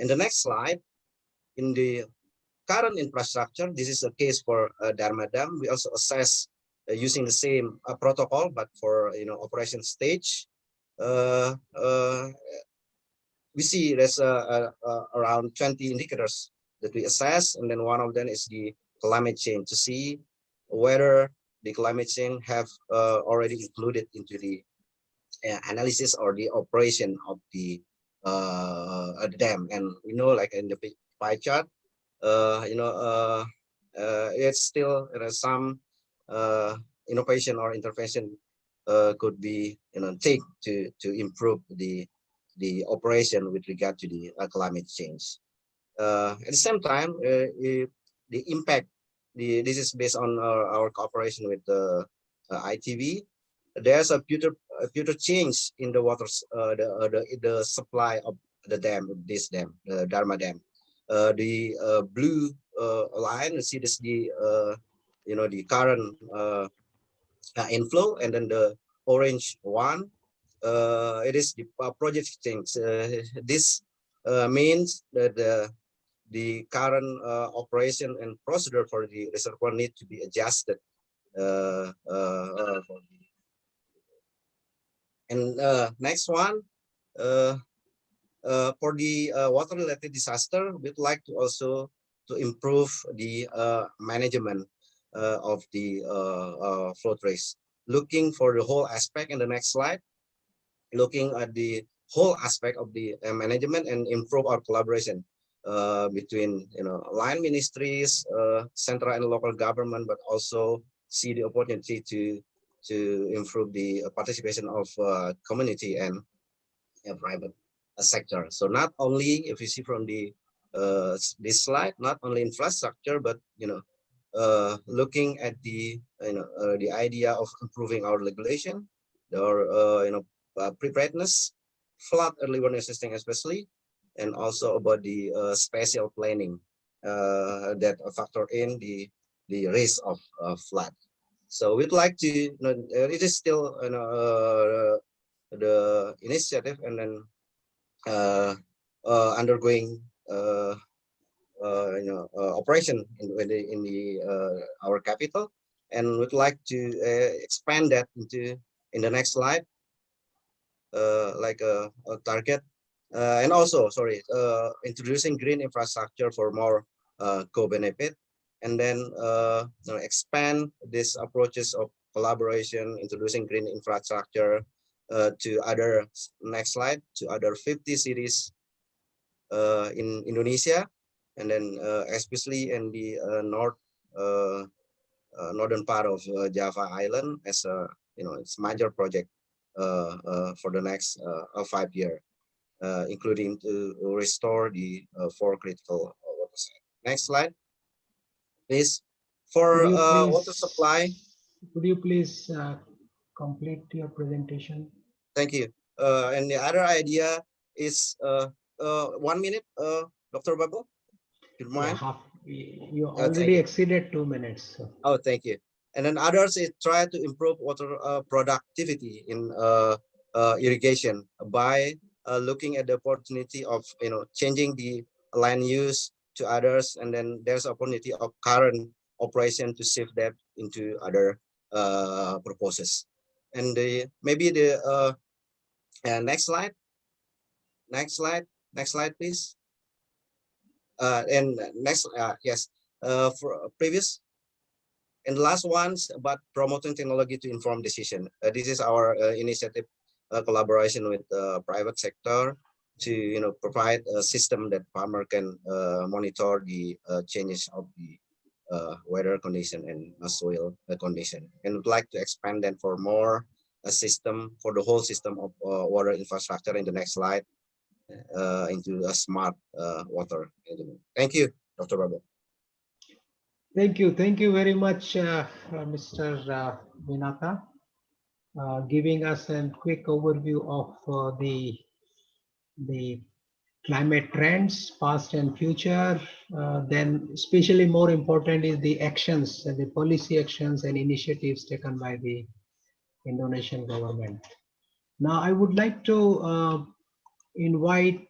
In the next slide, in the current infrastructure, this is a case for Dharma Dam. We also assess using the same protocol, but for operation stage. we see there's around 20 indicators that we assess, and then one of them is the climate change, to see whether the climate change have already included into the analysis or the operation of the dam. And we know, like in the pie chart, it's still some innovation or intervention could be take to improve the operation with regard to the climate change. At the same time, the impact, this is based on our cooperation with the ITV. There's a future change in the waters, the supply of the dam, this dam, the Dharma Dam. The blue line, you see this, the the current inflow, and then the orange one, it is the project change. This means that the current operation and procedure for the reservoir need to be adjusted. And next one, for the water-related disaster, we'd like to also to improve the management of the flood risk. Looking for the whole aspect in the next slide, looking at the whole aspect of the management and improve our collaboration between line ministries, central and local government, but also see the opportunity to improve the participation of community and private sector. So not only, if you see from the this slide, not only infrastructure, but looking at the the idea of improving our regulation, or preparedness, flood early warning system especially, and also about the spatial planning that factor in the risk of flood. So we'd like to, it is still the initiative, and then undergoing operation in the our capital, and would like to expand that in the next slide, like a target, and also, sorry, introducing green infrastructure for more co-benefit, and then expand these approaches of collaboration, introducing green infrastructure to other, next slide, to other 50 cities in Indonesia, and then especially in the northern part of Java Island, as a it's major project for the next 5 years, including to restore the 4 critical water sites. Next slide, please. For water supply. Could you please complete your presentation? Thank you. And the other idea is 1 minute, Dr. Babel, if you mind. You already exceeded 2 minutes. So. Oh, thank you. And then others is try to improve water productivity in irrigation by looking at the opportunity of changing the land use to others, and then there's opportunity of current operation to shift that into other purposes. And maybe the next slide, please. And next, yes, for previous. And the last one's about promoting technology to inform decision. This is our initiative, collaboration with the private sector to provide a system that farmer can monitor the changes of the weather condition and soil condition, and would like to expand that for more a system for the whole system of water infrastructure in the next slide, into a smart water. Thank you, Dr. Babel. Thank you very much, Mr. Winata, giving us a quick overview of the climate trends, past and future. Then, especially more important is the actions, the policy actions and initiatives taken by the Indonesian government. Now, I would like to invite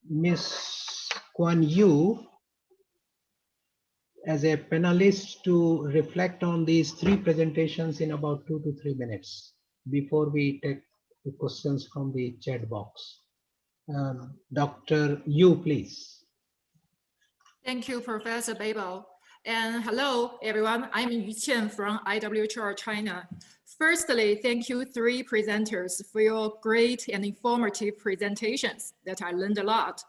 Ms. Kuan Yu as a panelist to reflect on these 3 presentations in about 2 to 3 minutes. before we take the questions from the chat box. Dr. Yu, please. Thank you, Professor Babel. And hello, everyone. I'm Yu Qian from IWHR China. Firstly, thank you three presenters for your great and informative presentations that I learned a lot.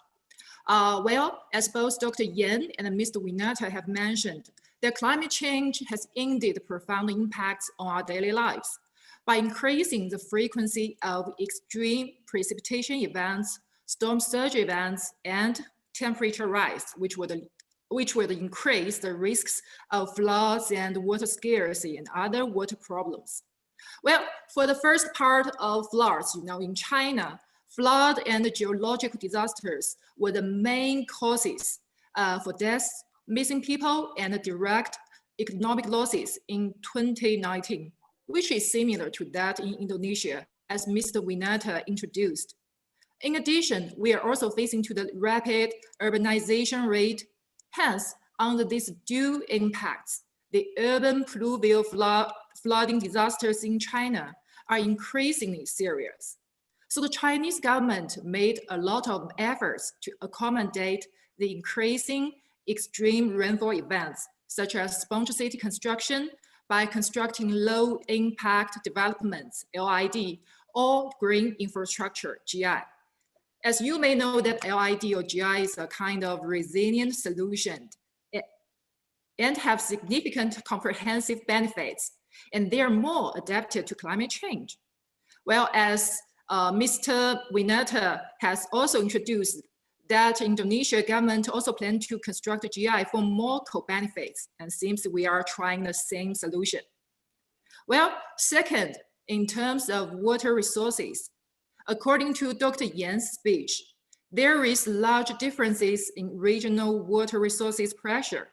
Well, as both Dr. Yan and Mr. Winata have mentioned, that climate change has indeed profound impacts on our daily lives by increasing the frequency of extreme precipitation events, storm surge events, and temperature rise, which would increase the risks of floods and water scarcity and other water problems. Well, for the first part of floods, in China, flood and geological disasters were the main causes for deaths, missing people, and direct economic losses in 2019, which is similar to that in Indonesia, as Mr. Winata introduced. In addition, we are also facing to the rapid urbanization rate. Hence, under these dual impacts, the urban pluvial flooding disasters in China are increasingly serious. So the Chinese government made a lot of efforts to accommodate the increasing extreme rainfall events, such as sponge city construction by constructing low impact developments, LID, or green infrastructure, GI. As you may know that LID or GI is a kind of resilient solution and have significant comprehensive benefits, and they are more adapted to climate change. Well, as Mr. Winata has also introduced that Indonesia government also plan to construct a GI for more co-benefits, and seems we are trying the same solution. Well, second, in terms of water resources, according to Dr. Yan's speech, there is large differences in regional water resources pressure.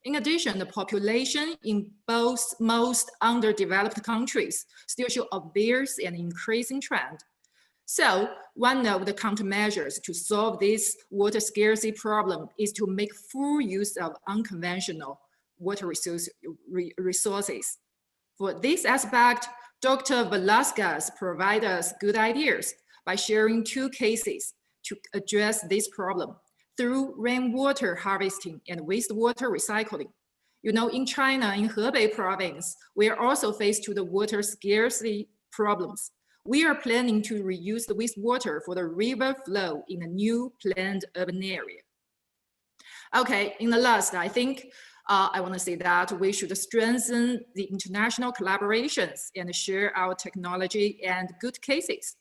In addition, the population in both most underdeveloped countries still show obvious and increasing trend. So one of the countermeasures to solve this water scarcity problem is to make full use of unconventional water resources. For this aspect, Dr. Velasquez provides us good ideas by sharing two cases to address this problem through rainwater harvesting and wastewater recycling. In China, in Hebei province, we are also faced with the water scarcity problems. We are planning to reuse the wastewater for the river flow in a new planned urban area. Okay, in the last, I think I want to say that we should strengthen the international collaborations and share our technology and good cases.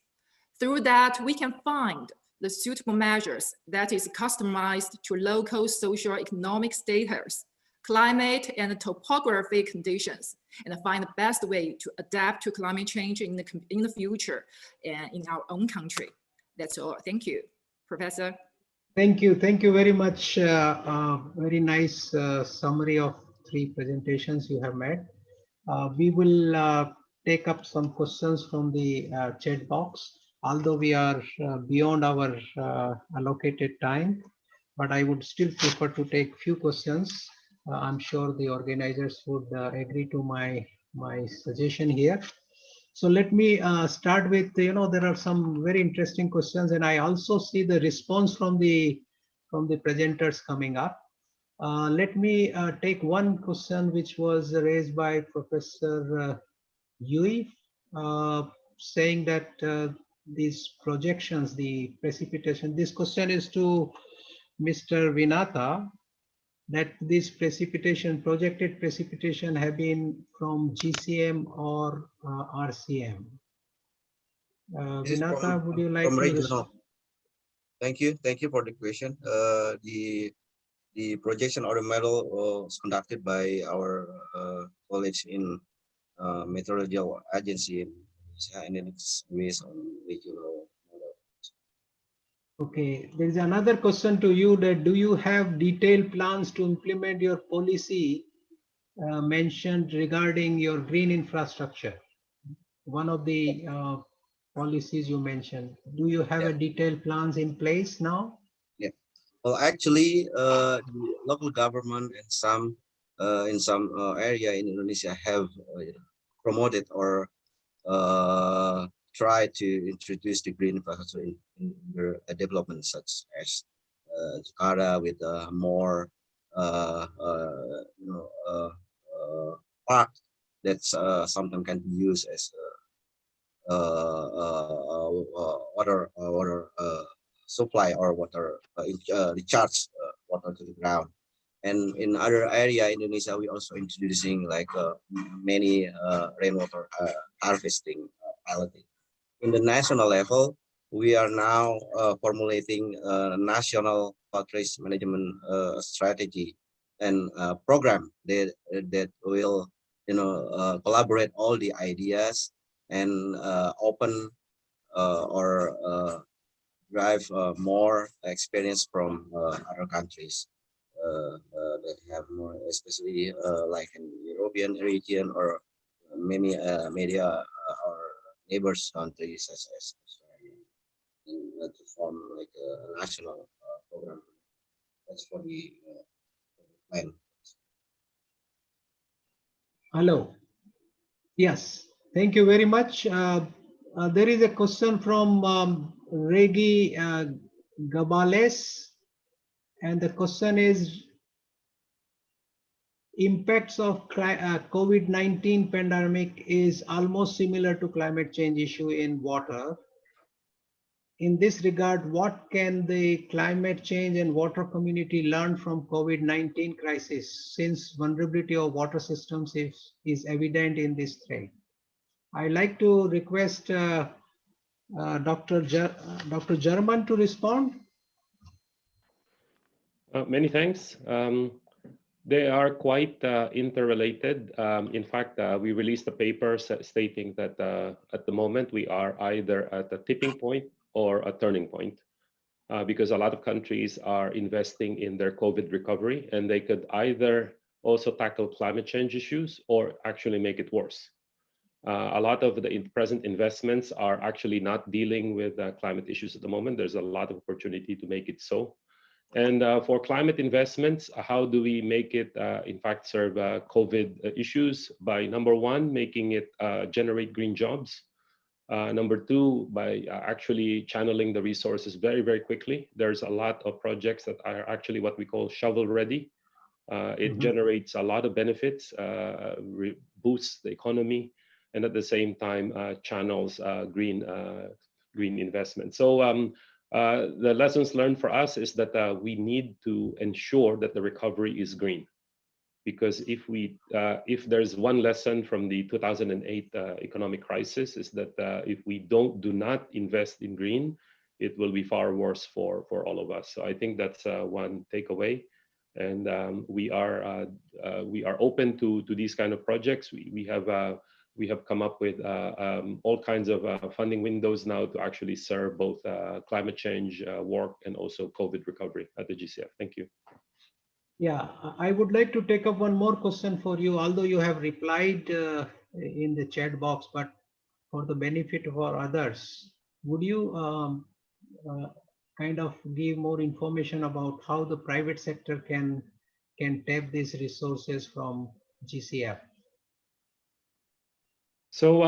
Through that, we can find the suitable measures that is customized to local social economic status, climate and topographic conditions, and find the best way to adapt to climate change in the future and in our own country. That's all. Thank you, Professor. Thank you very much. Very nice summary of three presentations you have made. We will take up some questions from the chat box, although we are beyond our allocated time, but I would still prefer to take few questions. I'm sure the organizers would agree to my suggestion here. So let me start with, there are some very interesting questions, and I also see the response from the presenters coming up. Let me take one question which was raised by Professor Ewin, saying that these projections, the precipitation, this question is to Mr. Winata, that this projected precipitation have been from GCM or RCM. Winata, would you like to respond? Thank you for the question. The projection or the model was conducted by our college in meteorological agency in Indonesia, and it's based on regional model. Okay, there is another question to you, that do you have detailed plans to implement your policy mentioned regarding your green infrastructure? One of the policies you mentioned. Do you have a detailed plans in place now? Yeah. Well, actually, the local government and some in some area in Indonesia have promoted or try to introduce the green infrastructure in their development, such as Jakarta with more park that's sometimes can be used as water supply or water recharge water to the ground. And in other area in Indonesia, we also introducing like many rainwater harvesting piloting. In the national level, we are now formulating a national waste management strategy and program that will collaborate all the ideas and open or drive more experience from other countries that have more, especially like in European region or many media or neighbors countries such as Australia, and to form like a national program. That's for the plan. Hello. Yes, thank you very much. There is a question from Regi Gabales, and the question is, impacts of COVID-19 pandemic is almost similar to climate change issue in water. In this regard, what can the climate change and water community learn from COVID-19 crisis, since vulnerability of water systems is evident in this threat? I'd like to request Dr. German to respond. Many thanks. They are quite interrelated. In fact, we released a paper stating that at the moment we are either at a tipping point or a turning point, because a lot of countries are investing in their COVID recovery, and they could either also tackle climate change issues or actually make it worse. A lot of the present investments are actually not dealing with climate issues at the moment. There's a lot of opportunity to make it so. And for climate investments, how do we make it, in fact, serve COVID issues? By number one, making it generate green jobs. Number two, by actually channeling the resources very, very quickly. There's a lot of projects that are actually what we call shovel ready. It generates a lot of benefits, boosts the economy, and at the same time channels green investment. So the lessons learned for us is that we need to ensure that the recovery is green. Because if there's one lesson from the 2008 economic crisis, is that if we do not invest in green, it will be far worse for all of us. So I think that's one takeaway, and we are open to these kind of projects. We have come up with all kinds of funding windows now to actually serve both climate change work and also COVID recovery at the GCF. Thank you. Yeah, I would like to take up one more question for you, although you have replied in the chat box, but for the benefit of our others, would you kind of give more information about how the private sector can tap these resources from GCF? So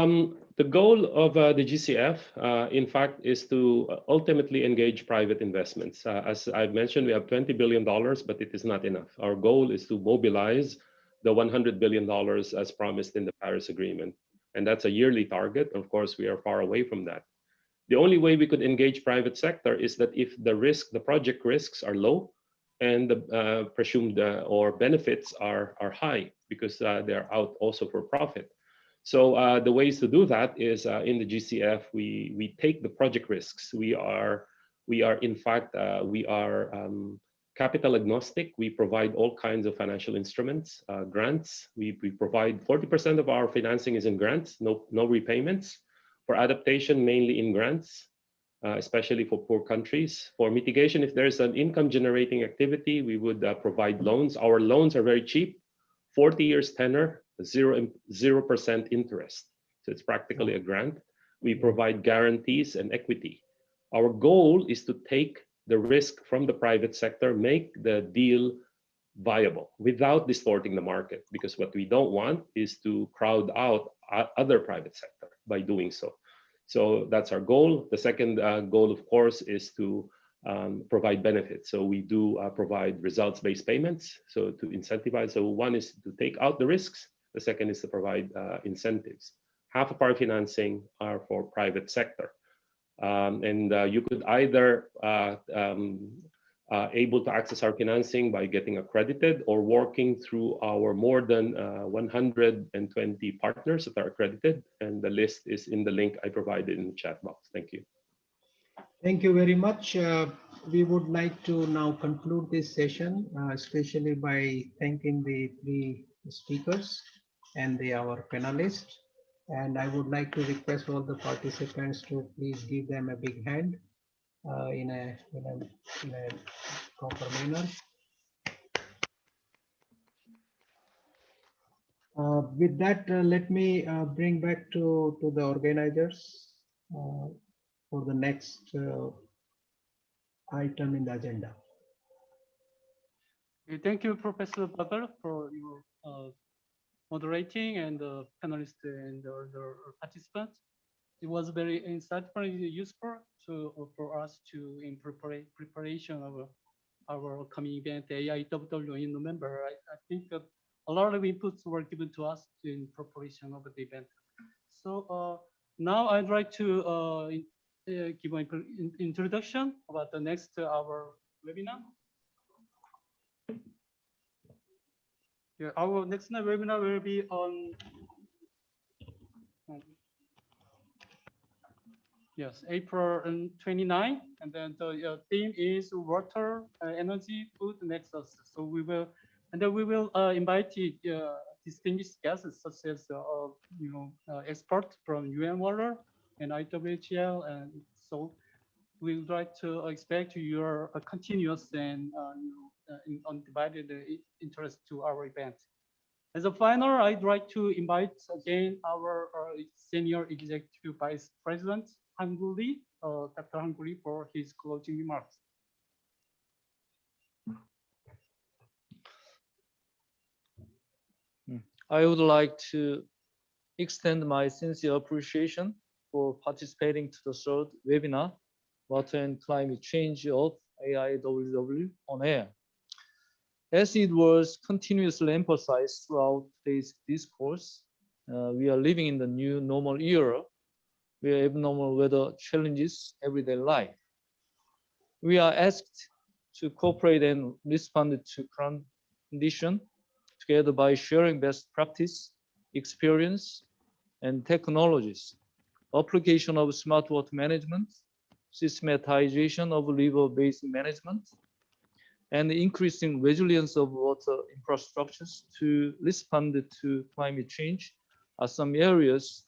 the goal of the GCF, in fact, is to ultimately engage private investments. As I've mentioned, we have $20 billion, but it is not enough. Our goal is to mobilize the $100 billion as promised in the Paris Agreement. And that's a yearly target. Of course, we are far away from that. The only way we could engage private sector is that if the project risks are low and the presumed or benefits are high, because they're out also for profit. So the ways to do that is in the GCF, we take the project risks. We are in fact, capital agnostic. We provide all kinds of financial instruments, grants. We provide 40% of our financing is in grants, no repayments. For adaptation, mainly in grants, especially for poor countries. For mitigation, if there's an income generating activity, we would provide loans. Our loans are very cheap, 40 years tenor, 0% interest. So it's practically a grant. We provide guarantees and equity. Our goal is to take the risk from the private sector, make the deal viable without distorting the market, because what we don't want is to crowd out other private sector. by doing so. So that's our goal. The second goal, of course, is to provide benefits. So we do provide results-based payments, so to incentivize. So one is to take out the risks. The second is to provide incentives. Half of our financing are for private sector. You could either able to access our financing by getting accredited or working through our more than 120 partners that are accredited. And the list is in the link I provided in the chat box. Thank you. Thank you very much. We would like to now conclude this session, especially by thanking the three speakers and our panelists. And I would like to request all the participants to please give them a big hand in a proper manner. With that, let me bring back to the organizers for the next item in the agenda. Thank you, Professor Babel, for your moderating and the panelists and the participants. It was very insightful and useful for us to in preparation of our upcoming event, AIWW in November. I think that a lot of inputs were given to us in preparation of the event. So now I'd like to give an introduction about the next our webinar. Yeah, our next webinar will be on yes, April 29, and then the theme is water, energy, food nexus. So we will, and then we will invite distinguished guests such as experts from UN Water and IWHR, and so we would like to expect your continuous and undivided interest to our event. As a final, I'd like to invite again our Senior Executive Vice President, Han-koo, Dr. Han-koo for his closing remarks. I would like to extend my sincere appreciation for participating to the third webinar, Water and Climate Change of AIWW on Air. As it was continuously emphasized throughout today's discourse, we are living in the new normal era where abnormal weather challenges everyday life. We are asked to cooperate and respond to current conditions together by sharing best practice, experience, and technologies, application of smart water management, systematization of river basin management, and increasing resilience of water infrastructures to respond to climate change are some areas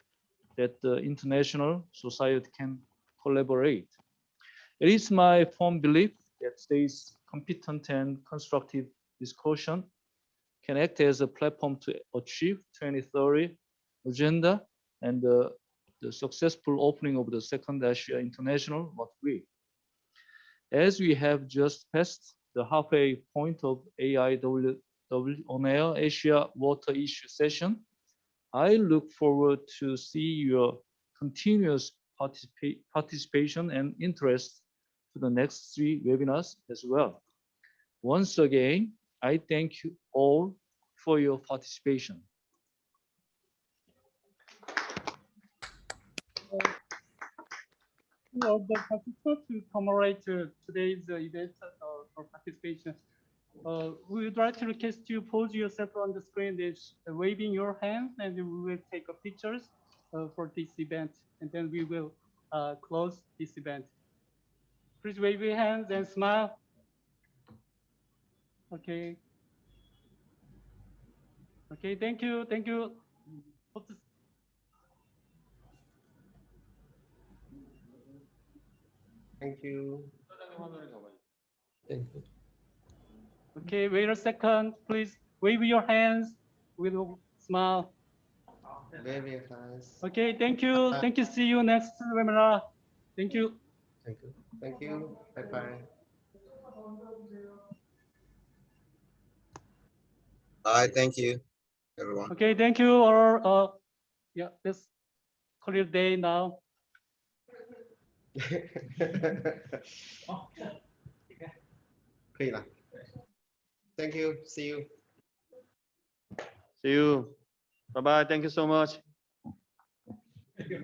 that the international society can collaborate. It is my firm belief that today's competent and constructive discussion can act as a platform to achieve 2030 agenda and the successful opening of the second Asia International Water Week. As we have just passed the halfway point of AIWW on Air Asia Water Issue Session, I look forward to see your continuous participation and interest to the next 3 webinars as well. Once again, I thank you all for your participation. Of the participants to commemorate today's event for participation. We would like to request you pose yourself on the screen, waving your hand, and we will take pictures for this event, and then we will close this event. Please wave your hands and smile. Okay. Okay, thank you, thank you. Thank you. Okay, wait a second, please wave your hands with a smile. Very fast. Okay, thank you. Thank you. See you next webinar. Thank you. Thank you. Thank you. Bye-bye. Bye. Thank you, everyone. Okay, thank you. Or yeah, this. clear day now. 可以了。Thank you. See you. See you. Bye bye. Thank you so much. Thank you.